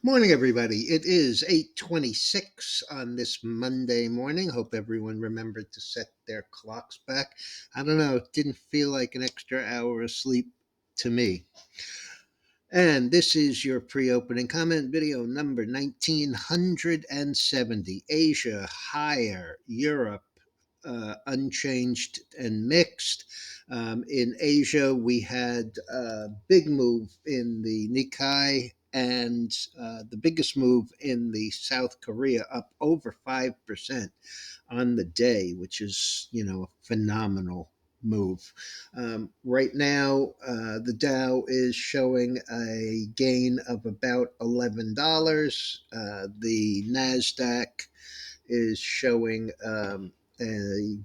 Morning, everybody. It is 8:26 on this Monday morning. Hope everyone remembered to set their clocks back. I don't know, it didn't feel like an extra hour of sleep to me. And this is your pre-opening comment video number 1970. Asia higher, Europe unchanged and mixed. In Asia, we had a big move in the Nikkei and the biggest move in the South Korea, up over 5% on the day, which is, a phenomenal move. Right now, the Dow is showing a gain of about $11. The NASDAQ is showing a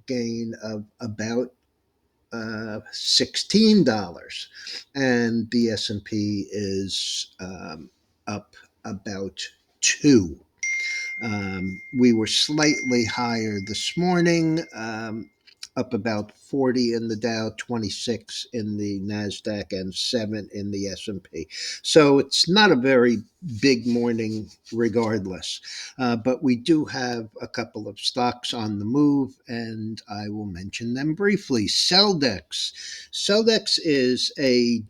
gain of about $16, and the S&P is up about 2. We were slightly higher this morning, up about 40 in the Dow, 26 in the Nasdaq, and 7 in the S&P. So it's not a very big morning, regardless. But we do have a couple of stocks on the move, and I will mention them briefly. Celdex is a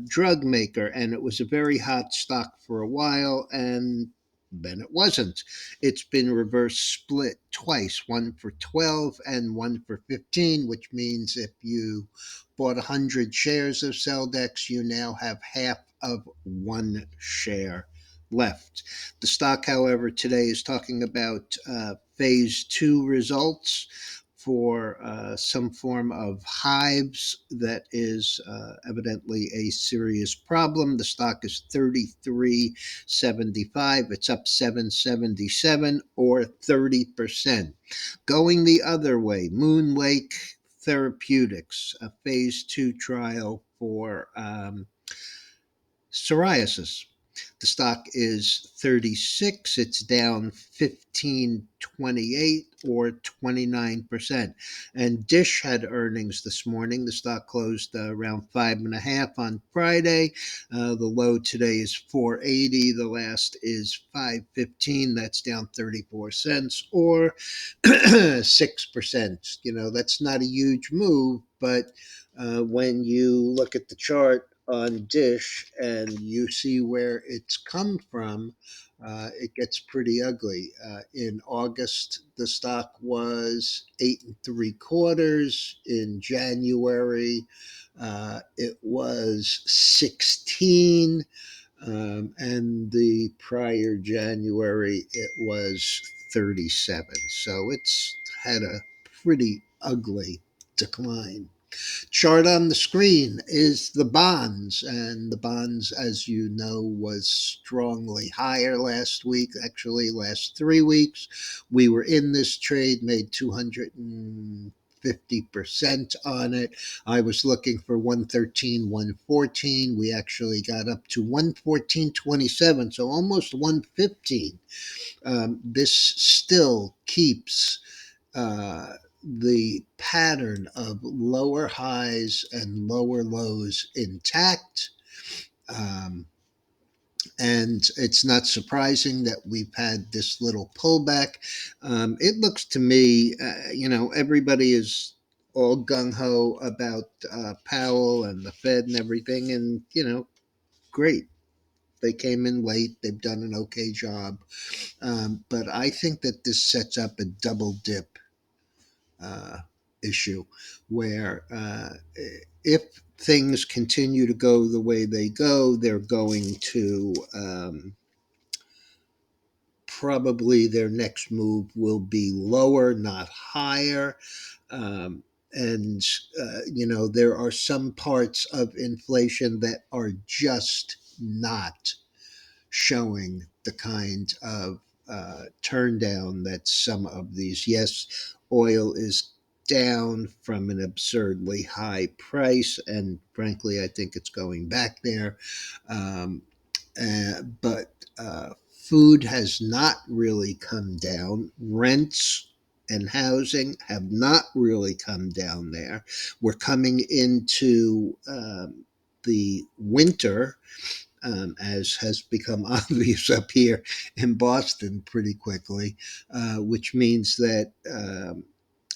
drug maker, and it was a very hot stock for a while, and then it wasn't. It's been reverse split twice, one for 12 and one for 15, which means if you bought 100 shares of Celdex, you now have half of one share left. The stock, however, today is talking about phase two results for some form of hives that is evidently a serious problem. The stock is 33.75. It's up 777 or 30%. Going the other way, Moon Lake Therapeutics, a phase two trial for psoriasis. The stock is 36. It's down 15.28 or 29%. And Dish had earnings this morning. The stock closed around 5.5 on Friday. The low today is 4.80. The last is 5.15. That's down 34 cents or 6%. That's not a huge move, but when you look at the chart on Dish and you see where it's come from, it gets pretty ugly. In August, the stock was 8.75. In January, it was 16. And the prior January, it was 37. So it's had a pretty ugly decline. Chart on the screen is the bonds, and the bonds, as you know, was strongly higher last week. Actually, last 3 weeks, we were in this trade, made 250% on it. I was looking for 113, 114. We actually got up to 114.27, so almost 115. This still keeps the pattern of lower highs and lower lows intact. Um, and it's not surprising that we've had this little pullback. It looks to me, everybody is all gung ho about Powell and the Fed and everything. And, great. They came in late. They've done an okay job. But I think that this sets up a double dip uh, issue where if things continue to go the way they go, they're going to probably their next move will be lower, not higher. And there are some parts of inflation that are just not showing the kind of turn down that some of these. Yes, oil is down from an absurdly high price, and frankly, I think it's going back there. But food has not really come down. Rents and housing have not really come down there. We're coming into the winter, as has become obvious up here in Boston pretty quickly, which means that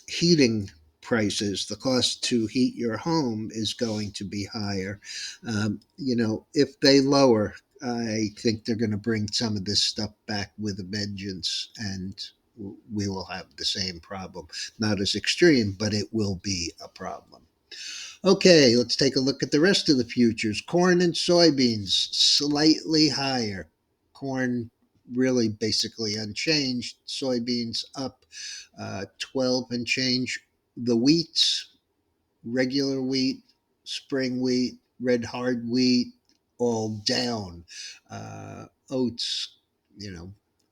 heating prices, the cost to heat your home is going to be higher. If they lower, I think they're going to bring some of this stuff back with a vengeance, and we will have the same problem. Not as extreme, but it will be a problem. Okay, let's take a look at the rest of the futures. Corn and soybeans slightly higher. Corn really basically unchanged. Soybeans up 12 and change. The wheats, regular wheat, spring wheat, red hard wheat, all down. Oats,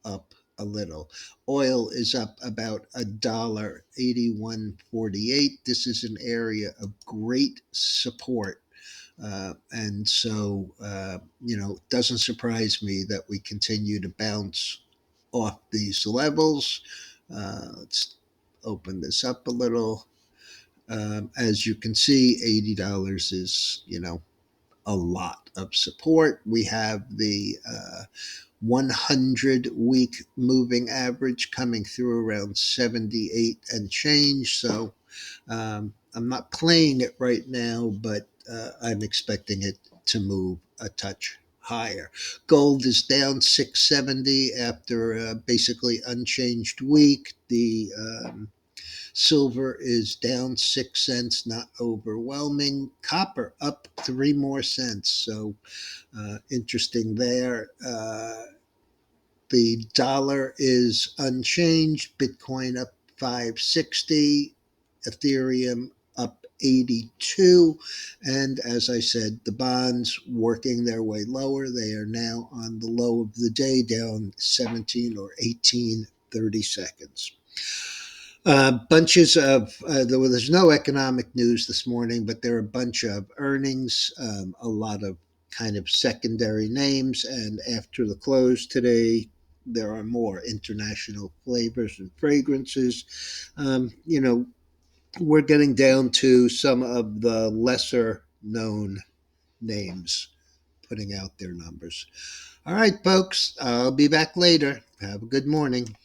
up a little. Oil is up about $1.8148. This is an area of great support. And so, it doesn't surprise me that we continue to bounce off these levels. Let's open this up a little. As you can see, $80 is, a lot of support. We have the 100-week moving average coming through around 78 and change. So I'm not playing it right now, but I'm expecting it to move a touch higher. Gold is down 670 after a basically unchanged week. The silver is down 6 cents, not overwhelming. Copper up 3 more cents. So interesting there. The dollar is unchanged. Bitcoin up 560. Ethereum up 82. And as I said, the bonds working their way lower. They are now on the low of the day, down 17 or 18 30 seconds. Bunches of, there's no economic news this morning, but there are a bunch of earnings, a lot of kind of secondary names. And after the close today, there are more international flavors and fragrances. We're getting down to some of the lesser known names putting out their numbers. All right, folks, I'll be back later. Have a good morning.